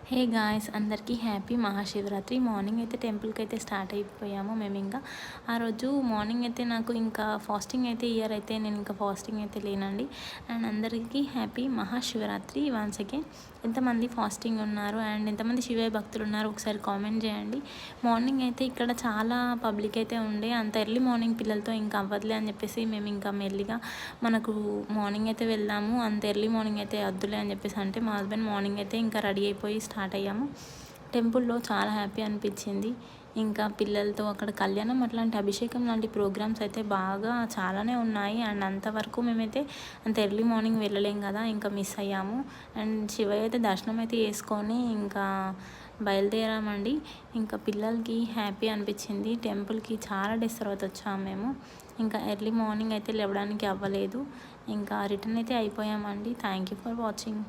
Hey guys, అందరికీ happy Mahashivratri. Morning అయితే టెంపుల్కి అయితే స్టార్ట్ అయిపోయాము మేము. ఇంకా ఆ రోజు మార్నింగ్ అయితే నాకు ఇంకా ఫాస్టింగ్ అయితే ఇయర్ అయితే నేను ఇంకా ఫాస్టింగ్ అయితే లేనండి. అండ్ అందరికీ హ్యాపీ మహాశివరాత్రి వన్స్ అగైన్. ఎంతమంది ఫాస్టింగ్ ఉన్నారు అండ్ ఎంతమంది శివయ్య భక్తులు ఉన్నారు ఒకసారి కామెంట్ చేయండి. మార్నింగ్ అయితే ఇక్కడ చాలా పబ్లిక్ అయితే ఉండే, అంత ఎర్లీ మార్నింగ్ పిల్లలతో ఇంకా అవ్వదులే అని చెప్పేసి మేము ఇంకా మెల్లిగా మనకు మార్నింగ్ అయితే వెళ్దాము, అంత ఎర్లీ మార్నింగ్ అయితే వద్దులే అని చెప్పేసి అంటే మా హస్బెండ్ మార్నింగ్ అయితే ఇంకా రెడీ అయిపోయి స్టార్ట్ అయ్యాము. టెంపుల్లో చాలా హ్యాపీ అనిపించింది. ఇంకా పిల్లలతో అక్కడ కళ్యాణం అట్లాంటి అభిషేకం లాంటి ప్రోగ్రామ్స్ అయితే బాగా చాలానే ఉన్నాయి. అండ్ అంతవరకు మేమైతే అంత ఎర్లీ మార్నింగ్ వెళ్ళలేం కదా, ఇంకా మిస్ అయ్యాము. అండ్ శివయ్య అయితే దర్శనం అయితే చేసుకొని ఇంకా బయలుదేరామండి. ఇంకా పిల్లలకి హ్యాపీ అనిపించింది. టెంపుల్కి చాలా డేస్ తర్వాత వచ్చాము మేము. ఇంకా ఎర్లీ మార్నింగ్ అయితే లేవడానికి అవ్వలేదు. ఇంకా రిటర్న్ అయితే అయిపోయామండి. Thank you for watching.